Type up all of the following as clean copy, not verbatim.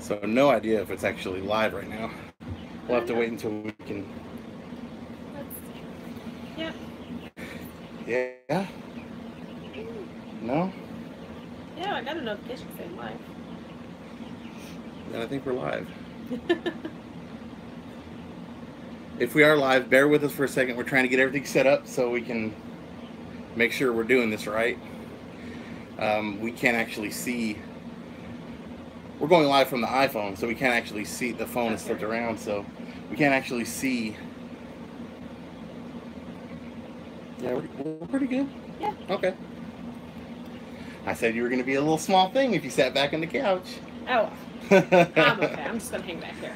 So no idea if it's actually live right now. We'll have to wait until we can. Let's see. Yep. Yeah. No? Yeah, I got a notification saying live. Then I think we're live. If we are live, bear with us for a second. We're trying to get everything set up so we can make sure we're doing this right. We can't actually see. We're going live from the iPhone, so we can't actually see. The phone is flipped around, so we can't actually see. Yeah, we're pretty good. Yeah. Okay. I said you were going to be a little small thing if you sat back on the couch. Oh, I'm okay. I'm just going to hang back here.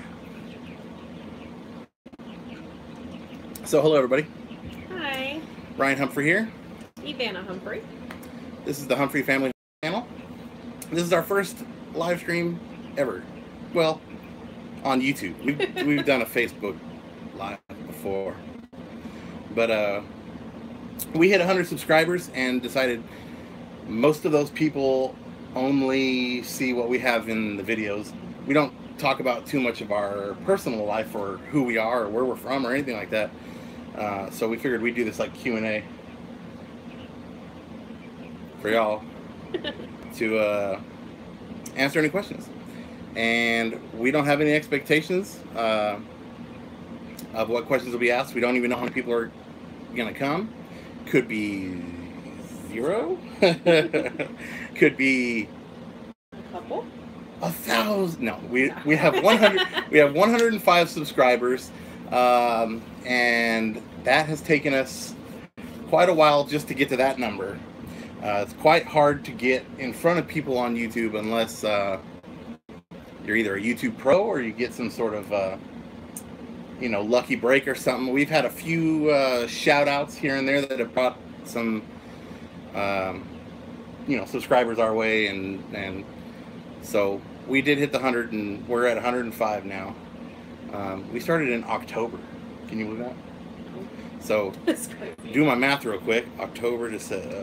So, hello, everybody. Hi. Ryan Humphrey here. Ivana Humphrey. This is the Humphrey Family channel. This is our first live stream ever. Well, on YouTube. We've done a Facebook live before. But we hit 100 subscribers and decided most of those people only see what we have in the videos. We don't talk about too much of our personal life or who we are or where we're from or anything like that. So we figured we'd do this like Q&A for y'all to answer any questions. And we don't have any expectations of what questions will be asked. We don't even know how many people are going to come. Could be 0. Could be A couple. 1,000. No, we have 100. We have 105 subscribers, and that has taken us quite a while just to get to that number. It's quite hard to get in front of people on YouTube unless you're either a YouTube pro or you get some sort of lucky break or something. We've had a few shout outs here and there that have brought some subscribers our way, and so we did hit the 100, and we're at 105 now. We started in October. Can you believe that? So do my math real quick. October to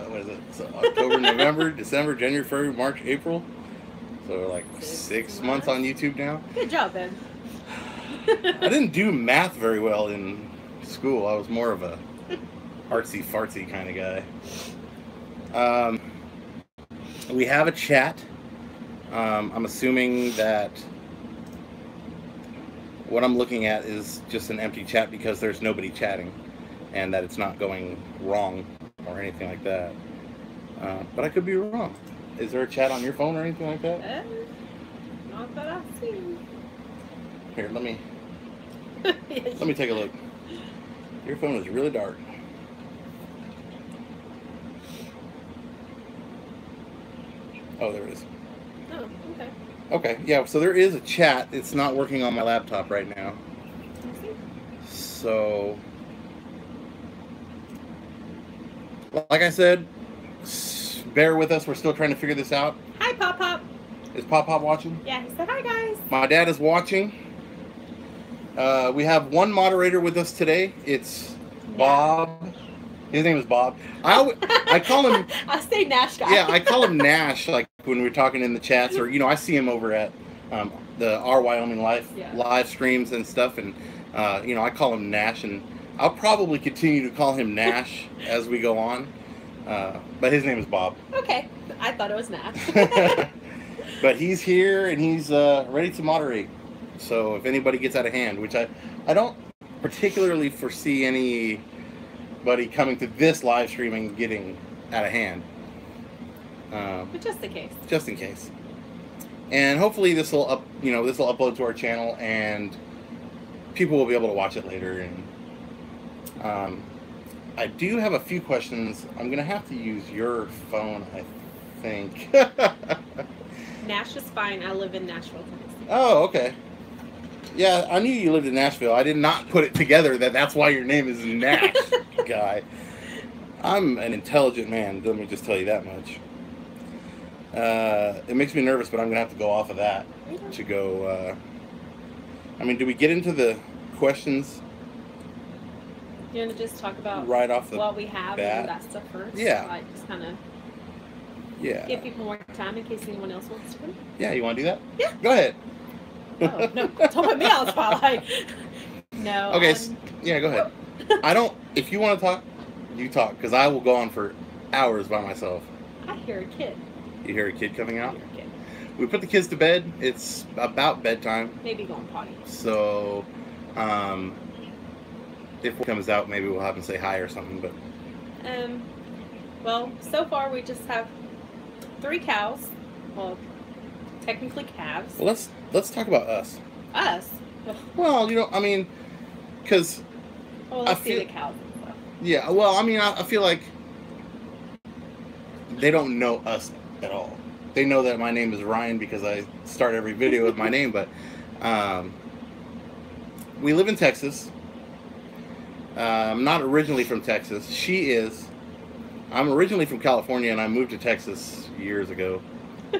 what is it? So October, November, December, January, February, March, April. So we're like 6 months on YouTube now. Good job, Ben. I didn't do math very well in school. I was more of a artsy-fartsy kind of guy. We have a chat. I'm assuming that what I'm looking at is just an empty chat because there's nobody chatting, and that it's not going wrong or anything like that. But I could be wrong. Is there a chat on your phone or anything like that? Not that I've seen. Here, let me take a look. Your phone is really dark. Oh, there it is. Oh, okay. Okay, yeah, so there is a chat. It's not working on my laptop right now. So, like I said, bear with us. We're still trying to figure this out. Hi, Pop Pop. Is Pop Pop watching? Yeah, he said hi, guys. My dad is watching. We have one moderator with us today. It's Bob. His name is Bob. I call him. I say Nash guy. Yeah, I call him Nash. Like when we're talking in the chats, or I see him over at the Our Wyoming live streams and stuff, and I call him Nash, and I'll probably continue to call him Nash as we go on. But his name is Bob. Okay, I thought it was Nash. But he's here and he's ready to moderate. So if anybody gets out of hand, which I don't particularly foresee anybody coming to this live stream and getting out of hand. But just in case. Just in case. And hopefully this will upload to our channel and people will be able to watch it later. And I do have a few questions. I'm gonna have to use your phone, I think. Nash is fine. I live in Nashville, Tennessee. Oh, okay. Yeah, I knew you lived in Nashville. I did not put it together that's why your name is Nash, guy. I'm an intelligent man, let me just tell you that much. It makes me nervous, but I'm going to have to go off of that to go... do we get into the questions? You want to just talk about right off the what we have bat? and that stuff first? Yeah. Like, just kind of give people more time in case anyone else wants to come. Yeah, you want to do that? Yeah. Go ahead. Oh no! Don't put me on the spotlight. No. Okay, yeah, go ahead. I don't. If you want to talk, you talk, because I will go on for hours by myself. I hear a kid. You hear a kid coming I out? hear a kid. We put the kids to bed. It's about bedtime. Maybe going potty. So, if it comes out, maybe we'll have him say hi or something. But well, so far we just have 3 cows. Well, technically calves. well, let's talk about us. Us. Well, I mean, because Well, let's see the cows and stuff. yeah. Well, I mean, I feel like they don't know us at all. They know that my name is Ryan because I start every video with my name, but we live in Texas. I'm not originally from Texas. She is. I'm originally from California, and I moved to Texas years ago. I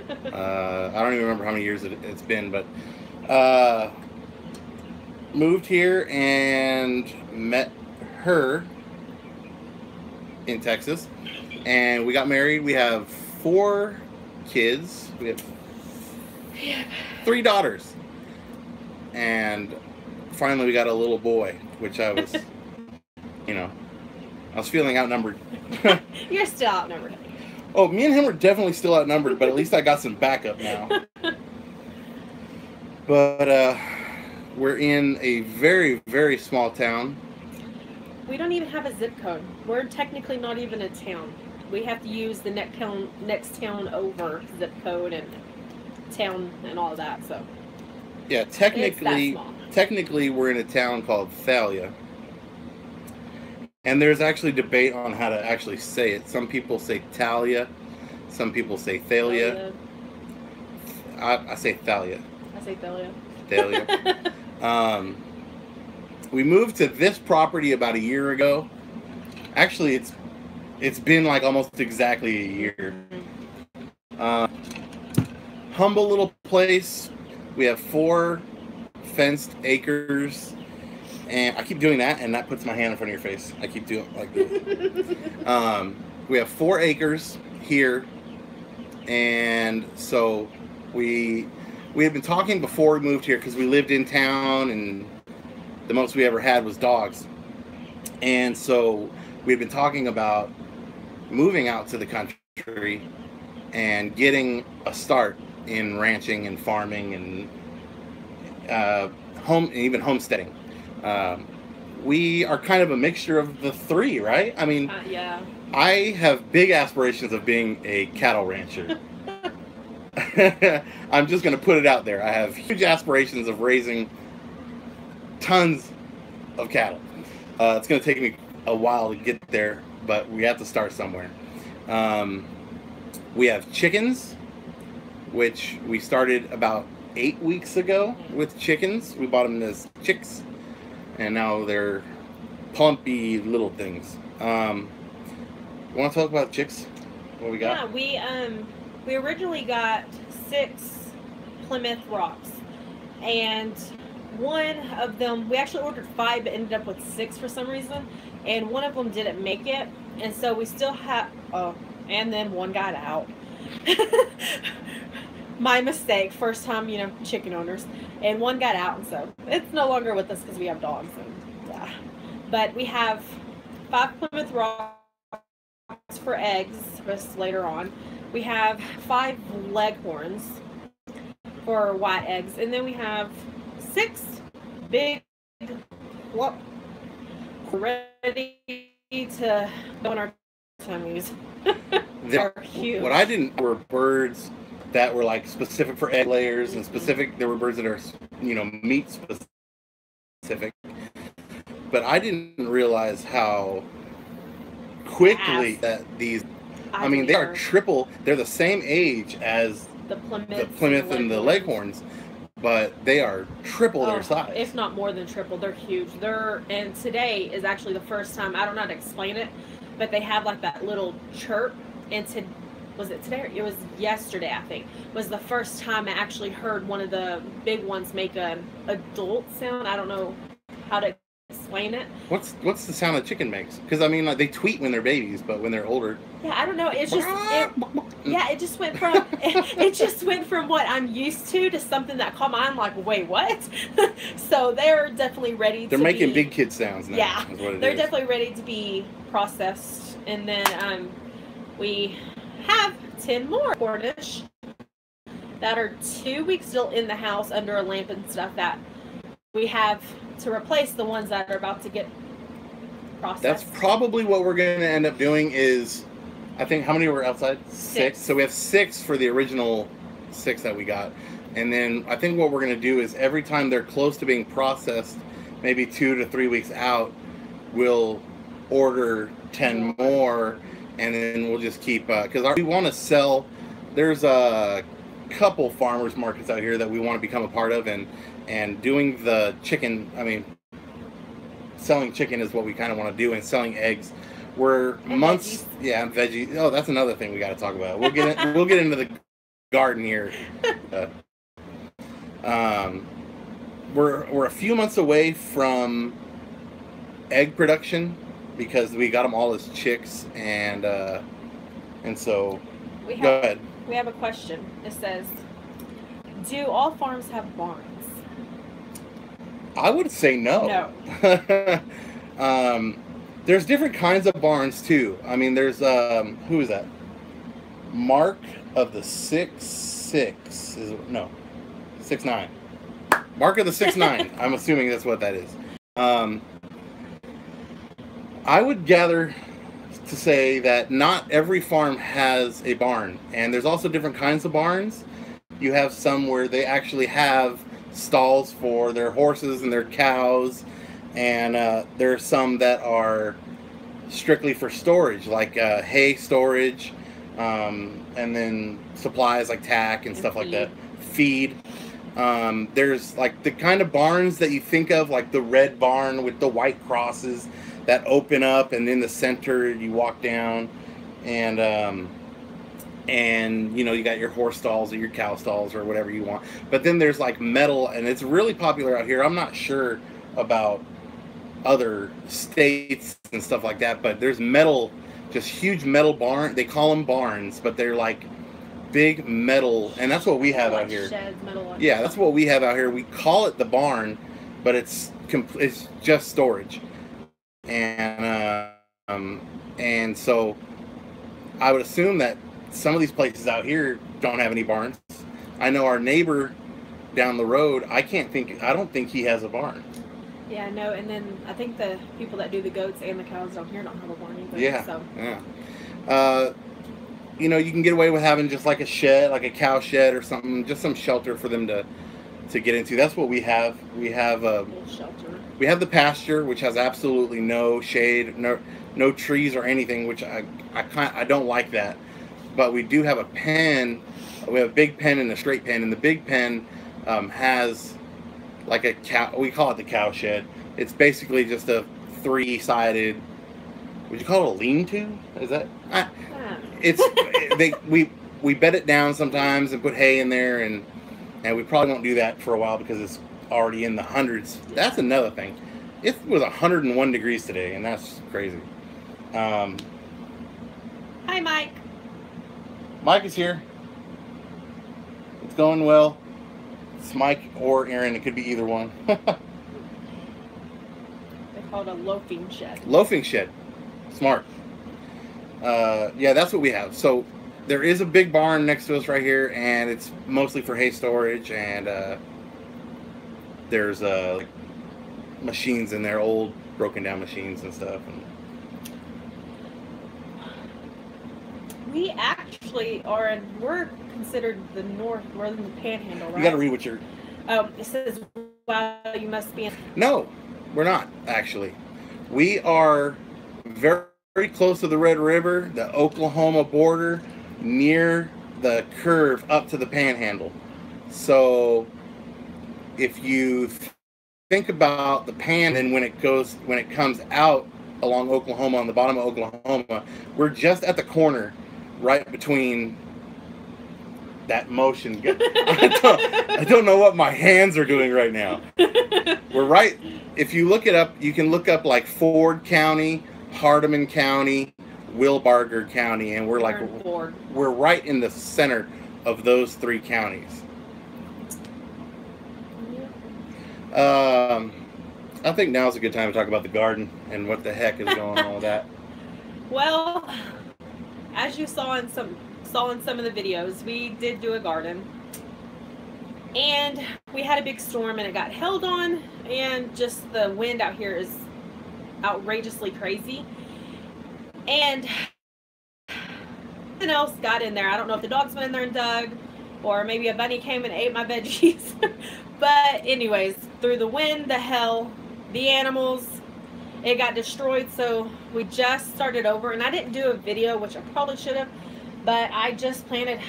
don't even remember how many years it's been, but moved here and met her in Texas, and we got married. We have 4 kids. We have 3 daughters, and finally we got a little boy, which I was, I was feeling outnumbered. You're still outnumbered. Oh, me and him are definitely still outnumbered, but at least I got some backup now. But we're in a very, very small town. We don't even have a zip code. We're technically not even a town. We have to use the next town over zip code and town and all that. So yeah, technically we're in a town called Thalia. And there's actually debate on how to actually say it. Some people say Thalia. Some people say Thalia. I say Thalia. I say Thalia. Thalia. We moved to this property about a year ago. Actually, it's been like almost exactly a year. Humble little place. We have 4 fenced acres. And I keep doing that, and that puts my hand in front of your face. I keep doing it like this. We have 4 acres here, and so we had been talking before we moved here because we lived in town, and the most we ever had was dogs. And so we had been talking about moving out to the country and getting a start in ranching and farming and even homesteading. We are kind of a mixture of the 3, right? I mean, yeah. I have big aspirations of being a cattle rancher. I'm just going to put it out there. I have huge aspirations of raising tons of cattle. It's going to take me a while to get there, but we have to start somewhere. We have chickens, which we started about 8 weeks ago with chickens. We bought them as chicks. And now they're plumpy little things. You want to talk about chicks? What we got? Yeah, we originally got 6 Plymouth Rocks, and one of them, we actually ordered 5 but ended up with 6 for some reason, and one of them didn't make it, and so we still have, and then one got out. My mistake, first time, chicken owners. And one got out, and so it's no longer with us because we have dogs. And, yeah. But we have 5 Plymouth Rocks for eggs just later on. We have 5 Leghorns for white eggs. And then we have 6 big, ready to go on our tummies. They're huge. What I didn't were birds that were like specific for egg layers and specific. There were birds that are, meat specific. But I didn't realize how quickly that these. I mean, they are triple. They're the same age as the Plymouth and the Leghorns, but they are triple their size. If not more than triple. They're huge. And today is actually the first time. I don't know how to explain it, but they have like that little chirp. And was it today? It was yesterday, I think. Was the first time I actually heard one of the big ones make an adult sound. I don't know how to explain it. What's the sound a chicken makes? Because I mean, like, they tweet when they're babies, but when they're older. Yeah, I don't know. It's just it just went from it just went from what I'm used to something that caught my eye. I'm like, wait, what? So they're definitely ready. They're making big kid sounds now. Yeah, is what it they're is. definitely ready to be processed, and then we have 10 more Cornish that are 2 weeks still in the house under a lamp and stuff that we have to replace the ones that are about to get processed. That's probably what we're going to end up doing is, I think, how many were outside? 6. So we have 6 for the original 6 that we got. And then I think what we're going to do is every time they're close to being processed, maybe 2 to 3 weeks out, we'll order 10 more, and then we'll just keep, because we want to sell. There's a couple farmers markets out here that we want to become a part of, and doing the chicken, I mean, selling chicken is what we kind of want to do, and selling eggs. We're months, veggies. Yeah, veggies. Oh, that's another thing we got to talk about. We'll get into the garden here. We're a few months away from egg production because we got them all as chicks, and so go ahead. We have a question. It says, do all farms have barns? I would say no. No. There's different kinds of barns too. I mean, there's who is that? Mark of the 6'6" is no 6'9". Mark of the 6'9". I'm assuming that's what that is. I would gather to say that not every farm has a barn, and there's also different kinds of barns. You have some where they actually have stalls for their horses and their cows, and there are some that are strictly for storage, like hay storage, and then supplies like tack and stuff like that. Feed. There's like the kind of barns that you think of, like the red barn with the white crosses that open up, and in the center you walk down, and you know, you got your horse stalls or your cow stalls or whatever you want. But then there's like metal, and it's really popular out here. I'm not sure about other states and stuff like that, but there's metal, just huge metal barn. They call them barns, but they're like big metal, and that's what we have out here. Sheds, metal. Yeah, that's what we have out here. We call it the barn, but it's just storage. And so I would assume that some of these places out here don't have any barns. I know our neighbor down the road, I don't think he has a barn. Yeah, no, and then I think the people that do the goats and the cows down here don't have a barn either. Yeah, so. Yeah. You know, you can get away with having just like a shed, like a cow shed or something, just some shelter for them to get into. That's what we have. We have a shelter. We have the pasture, which has absolutely no shade, no trees or anything, which I don't like that. But we do have a pen. We have a big pen and a straight pen, and the big pen has like a cow. We call it the cow shed. It's basically just a 3-sided. Would you call it a lean-to? Is that? It's we bed it down sometimes and put hay in there, and we probably won't do that for a while because it's already in the hundreds. That's another thing. It was 101 degrees today, and that's crazy. Hi, Mike. Mike is here. It's going well. It's Mike or Aaron. It could be either one. They call it a loafing shed. Loafing shed. Smart. Yeah, that's what we have. So there is a big barn next to us right here, and it's mostly for hay storage, and there's like machines in there, old broken down machines and stuff. And we actually we're considered the northern panhandle, right? You got to read what you're. It says, "Wow, you must be." No, we're not actually. We are very close to the Red River, the Oklahoma border, near the curve up to the Panhandle. So if you think about the pan, and when it comes out along Oklahoma, on the bottom of Oklahoma, we're just at the corner, right between that motion. I don't know what my hands are doing right now. We're right. If you look it up, you can look up like Ford County, Hardeman County, Wilbarger County, and we're right in the center of those three counties. I think now's a good time to talk about the garden and what the heck is going on with that. Well, as you saw in some of the videos, we did do a garden, and we had a big storm and it got held on, and just the wind out here is outrageously crazy, and something else got in there. I don't know if the dogs went in there and dug, or maybe a bunny came and ate my veggies. But anyways, through the wind, the hail, the animals, it got destroyed. So we just started over, and I didn't do a video, which I probably should have, but I just planted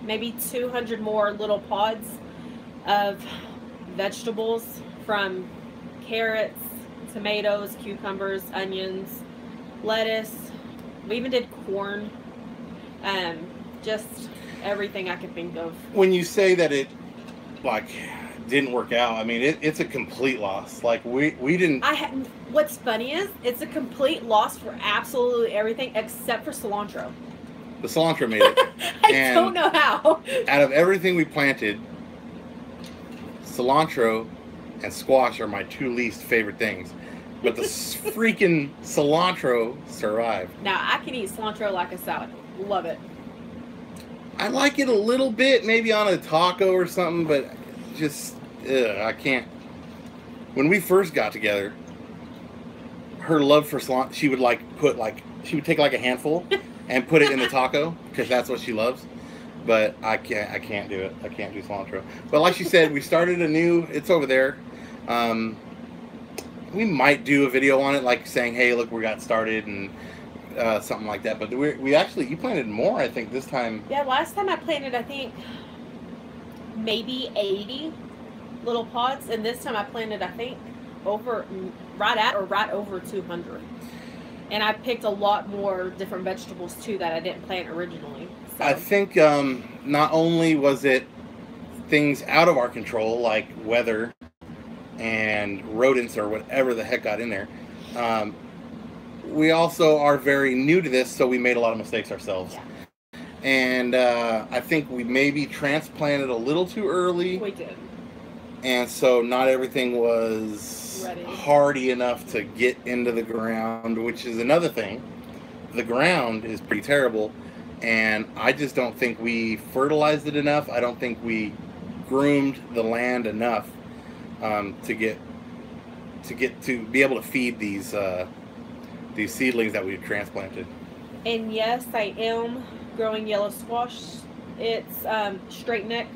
maybe 200 more little pods of vegetables, from carrots, tomatoes, cucumbers, onions, lettuce. We even did corn. Just everything I could think of. When you say that it didn't work out, I mean it's a complete loss. Like we didn't. What's funny is it's a complete loss for absolutely everything except for cilantro. The cilantro made it. I don't know how. Out of everything we planted, cilantro and squash are my two least favorite things. But the freaking cilantro survived. Now I can eat cilantro like a salad. Love it. I like it a little bit, maybe on a taco or something, but just, I can't. When we first got together, her love for cilantro, she would she would take like a handful and put it in the taco, because that's what she loves. But I can't do it. I can't do cilantro. But like she said, we started it's over there. We might do a video on it, like saying, hey, look, we got started, and something like that. But you planted more, I think, this time. Yeah, last time I planted, I think, maybe 80 little pods, and this time I planted, I think, right over 200. And I picked a lot more different vegetables too that I didn't plant originally. So. I think not only was it things out of our control, like weather and rodents or whatever the heck got in there, we also are very new to this, so we made a lot of mistakes ourselves. Yeah. And I think we maybe transplanted a little too early. We did. And so not everything was ready, hardy enough to get into the ground, which is another thing. The ground is pretty terrible, and I just don't think we fertilized it enough. I don't think we groomed the land enough to be able to feed these seedlings that we've transplanted. And yes, I am growing yellow squash. It's straight neck.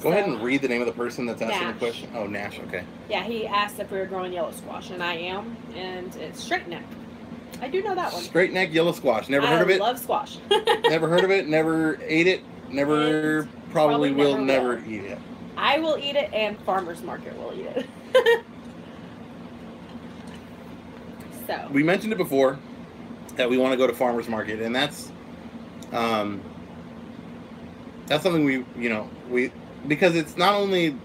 Go ahead and read the name of the person that's asking the question. Oh, Nash, okay. Yeah, he asked if we were growing yellow squash, and I am, and it's straight neck. I do know that one. Straight neck yellow squash. Never heard of it? I love squash. Never heard of it, never ate it, never probably will never eat it. I will eat it, and Farmer's Market will eat it. So. We mentioned it before that we want to go to Farmer's Market, and that's something we because it's not only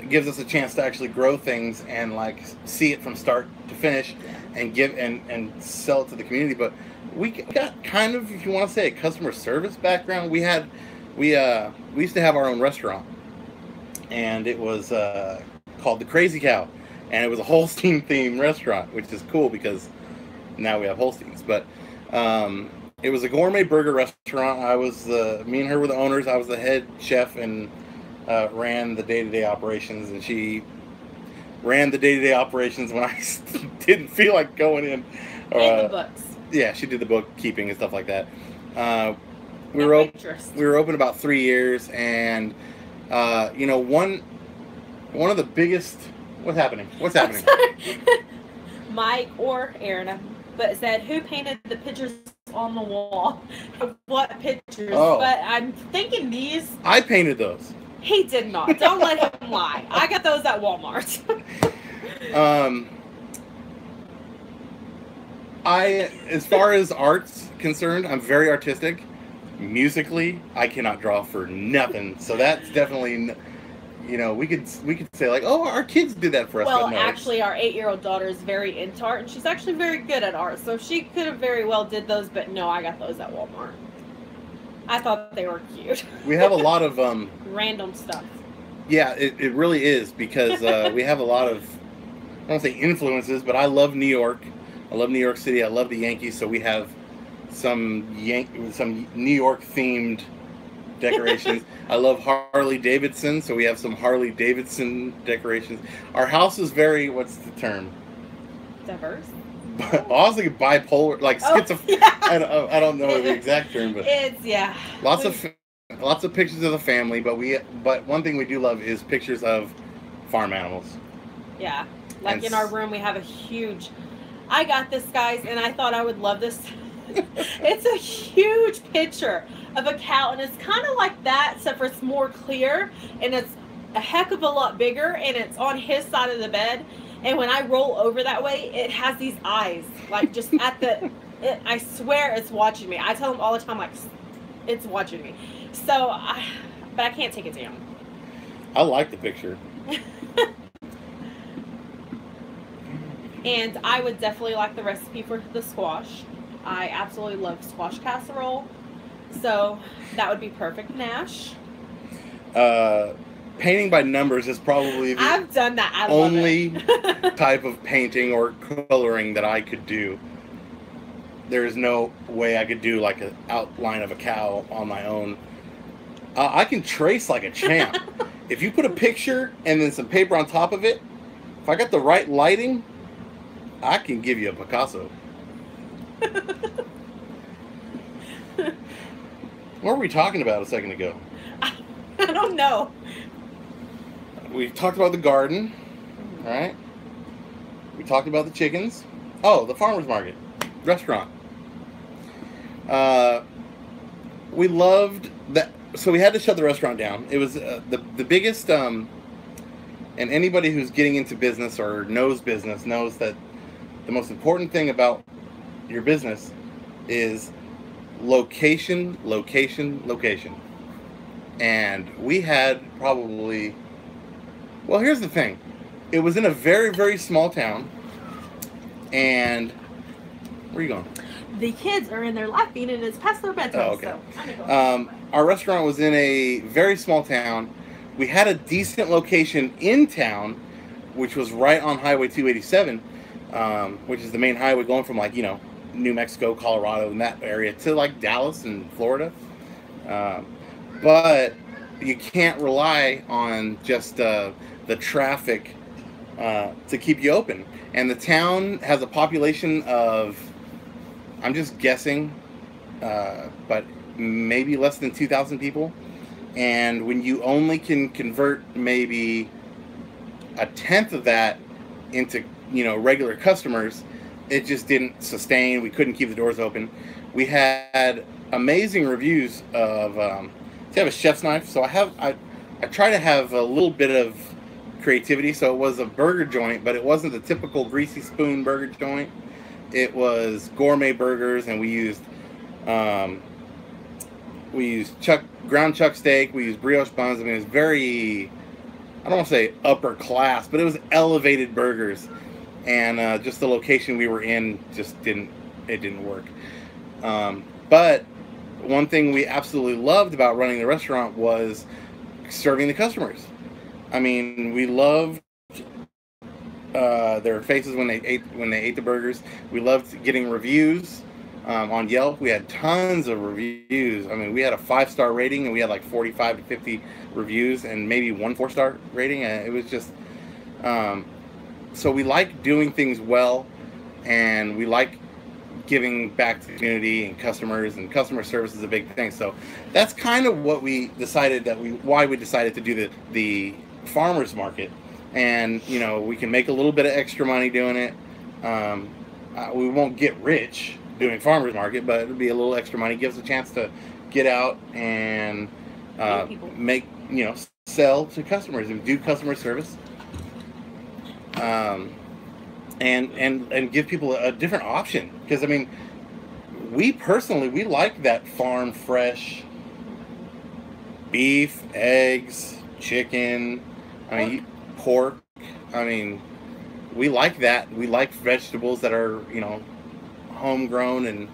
gives us a chance to actually grow things and like see it from start to finish and give and sell it to the community, but we got kind of, if you want to say, a customer service background. We used to have our own restaurant, and it was called the Crazy Cow, and it was a Holstein themed restaurant, which is cool because now we have Holsteins. But it was a gourmet burger restaurant. Me and her were the owners. I was the head chef and ran the day-to-day operations, and she ran the day-to-day operations when I didn't feel like going in. And the books. Yeah, she did the bookkeeping and stuff like that. We were open about 3 years, and one of the biggest. What's happening? Mike or Aaron, but it said, who painted the pictures on the wall? What pictures? Oh. But I'm thinking these. I painted those. He did not. Don't let him lie. I got those at Walmart. As far as art's concerned, I'm very artistic. musically, I cannot draw for nothing. So that's definitely, we could say like, oh, our kids did that for us. Well, but no, actually, our 8-year-old daughter is very into art, and she's actually very good at art. So she could have very well did those, but no, I got those at Walmart. I thought they were cute. We have a lot of random stuff. Yeah, it really is, because we have a lot of, I don't say influences, but I love New York. I love New York City. I love the Yankees, so we have some New York themed decorations. I love Harley Davidson, so we have some Harley Davidson decorations. Our house is very, what's the term? Diverse. I was thinking bipolar, like schizophrenic. Yeah. I don't know the exact term, but it's lots of pictures of the family. But one thing we do love is pictures of farm animals. Yeah, like in our room we have a huge. I got this, guys, and I thought I would love this. It's a huge picture of a cow, and it's kind of like that, except for it's more clear, and it's a heck of a lot bigger, and it's on his side of the bed. And when I roll over that way, it has these eyes, like just at the. I swear it's watching me. I tell them all the time, like, it's watching me. So, but I can't take it down. I like the picture. And I would definitely like the recipe for the squash. I absolutely love squash casserole. So that would be perfect, Nash. Painting by numbers is probably the I've done that. I only love it. type of painting or coloring that I could do. There is no way I could do like an outline of a cow on my own. I can trace like a champ. If you put a picture and then some paper on top of it, if I got the right lighting, I can give you a Picasso. What were we talking about a second ago? I don't know. We talked about the garden, right? We talked about the chickens. Oh, the farmer's market, restaurant. We loved that. So we had to shut the restaurant down. It was the biggest, and anybody who's getting into business or knows business knows that the most important thing about your business is location, location, location. And we had probably, well, here's the thing. It was in a very, very small town. And where are you going? The kids are in there laughing, and it's past their bedtime. Oh, okay. So our restaurant was in a very small town. We had a decent location in town, which was right on Highway 287, which is the main highway going from, like, New Mexico, Colorado, and that area to like Dallas and Florida. But you can't rely on just the traffic to keep you open. And the town has a population of, I'm just guessing, but maybe less than 2,000 people. And when you only can convert maybe a tenth of that into, regular customers, it just didn't sustain. We couldn't keep the doors open. We had amazing reviews of, I have a chef's knife, so I try to have a little bit of creativity. So it was a burger joint, but it wasn't the typical greasy spoon burger joint. It was gourmet burgers, and we used ground chuck steak. We used brioche buns. I mean, it was very, I don't want to say upper class, but it was elevated burgers. And just the location we were in just didn't work. But one thing we absolutely loved about running the restaurant was serving the customers. I mean, we loved their faces when they ate the burgers. We loved getting reviews on Yelp. We had tons of reviews. I mean, we had a 5-star rating, and we had like 45 to 50 reviews, and maybe 1 4-star rating. It was just so we like doing things well, and we like giving back to the community and customers, and customer service is a big thing. So that's kind of what we decided why we decided to do the farmers market. And we can make a little bit of extra money doing it. We won't get rich doing farmers market, but it'll be a little extra money. Gives us a chance to get out and make sell to customers and do customer service. And give people a different option, because I mean, we personally, we like that farm fresh beef, eggs, chicken, I mean, pork. I mean, we like that. We like vegetables that are, you know, homegrown,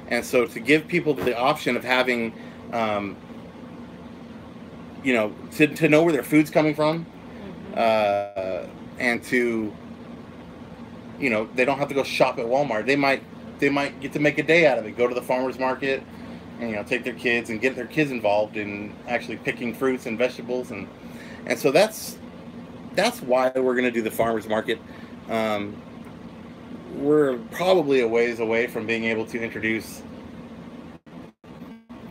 and so to give people the option of having, you know, to know where their food's coming from, and to, you know, they don't have to go shop at Walmart. They might get to make a day out of it. Go to the farmer's market, and, you know, take their kids and get their kids involved in actually picking fruits and vegetables, and so that's why we're going to do the farmer's market. We're probably a ways away from being able to introduce,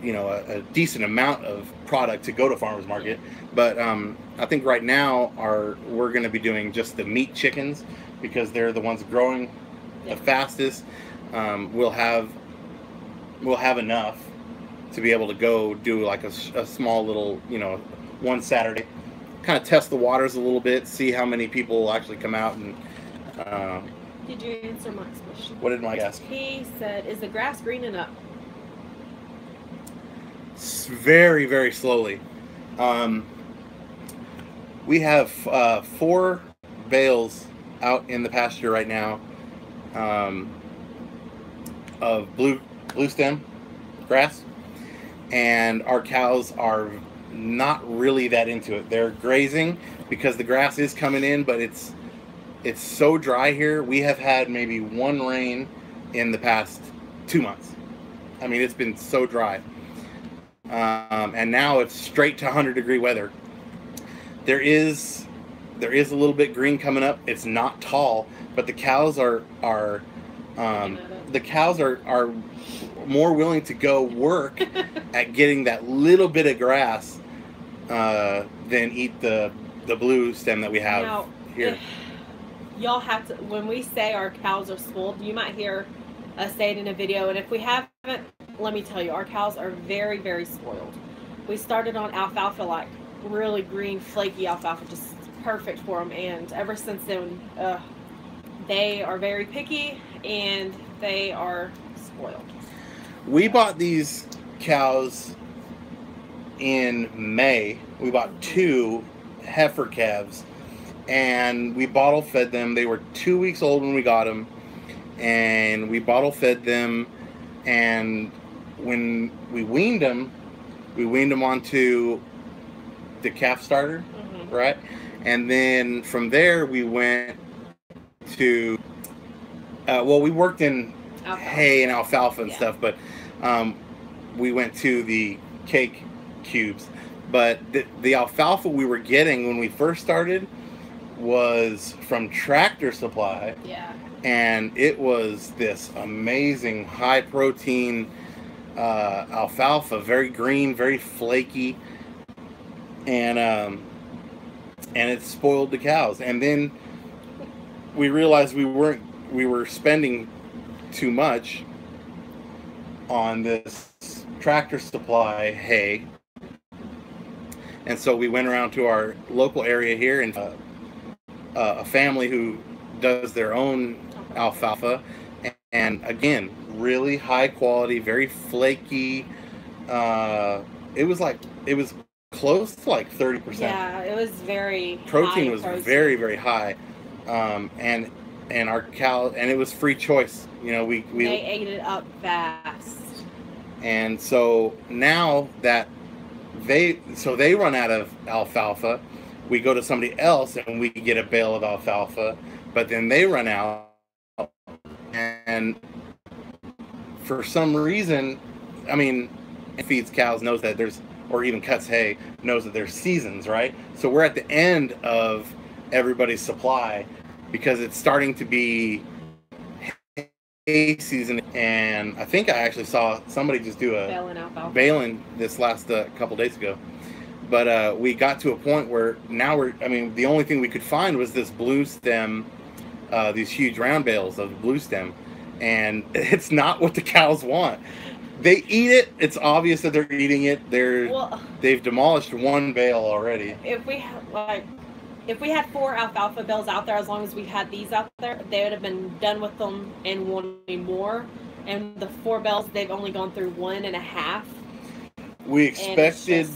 you know, a decent amount of product to go to farmer's market, but I think right now we're going to be doing just the meat chickens because they're the ones growing the fastest. We'll have enough to be able to go do like a small little, you know, one Saturday, kind of test the waters a little bit, see how many people will actually come out. And did you answer Mike's question? What did Mike ask? He said, "Is the grass greening up?" Very, very slowly. We have 4 bales out in the pasture right now of blue stem grass, and our cows are not really that into it. They're grazing because the grass is coming in, but it's so dry here. We have had maybe 1 rain in the past 2 months. I mean, it's been so dry. And now it's straight to 100-degree weather. There is a little bit green coming up. It's not tall, but the cows are more willing to go work at getting that little bit of grass than eat the blue stem that we have now, here. Y'all have to, when we say our cows are spoiled, you might hear us say it in a video, and if we haven't, let me tell you, our cows are very, very spoiled. We started on alfalfa, like really green, flaky alfalfa, just perfect for them, and ever since then, they are very picky, and they are spoiled. We bought these cows in May. We bought 2 heifer calves, and we bottle fed them. They were 2 weeks old when we got them, and we bottle fed them, and when we weaned them onto the calf starter, right? And then from there we went to we worked in hay and alfalfa and stuff, but we went to the cake cubes. But the alfalfa we were getting when we first started was from Tractor Supply. Yeah. And it was this amazing high protein alfalfa, very green, very flaky, and it spoiled the cows. And then we realized we were spending too much on this Tractor Supply hay, and so we went around to our local area here, and a family who does their own alfalfa, and again, really high quality, very flaky. It was close to like 30%. Yeah, it was very protein was very, very high, and our cow, and it was free choice. You know, we they ate it up fast. And so now that they run out of alfalfa, we go to somebody else and we get a bale of alfalfa, but then they run out, and for some reason, I mean, feeds cows knows that there's, or even cuts hay, knows that there's seasons, right? So we're at the end of everybody's supply because it's starting to be hay season, and I think I actually saw somebody just do a baling this last couple days ago. But we got to a point where now the only thing we could find was this blue stem, these huge round bales of blue stem, and it's not what the cows want. They eat it. It's obvious that they're eating it. They've demolished 1 bale already. If we had 4 alfalfa bales out there, as long as we had these out there, they would have been done with them and wanting more. And the 4 bells, they've only gone through 1.5. We expected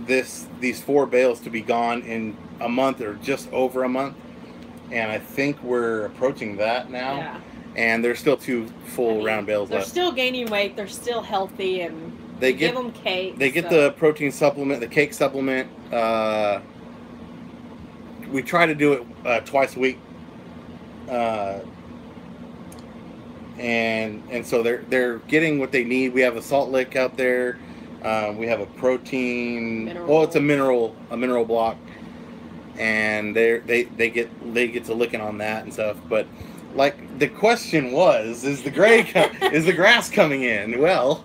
these 4 bales to be gone in a month or just over a month, and I think we're approaching that now. Yeah. And there's still 2 full round bales they're left. They're still gaining weight. They're still healthy, and they give them cake. They get the protein supplement, the cake supplement. We try to do it twice a week, and so they're getting what they need. We have a salt lick out there. We have a protein. Well, it's a mineral block, and they get to licking on that and stuff. But like the question was, is the grass coming in? Well,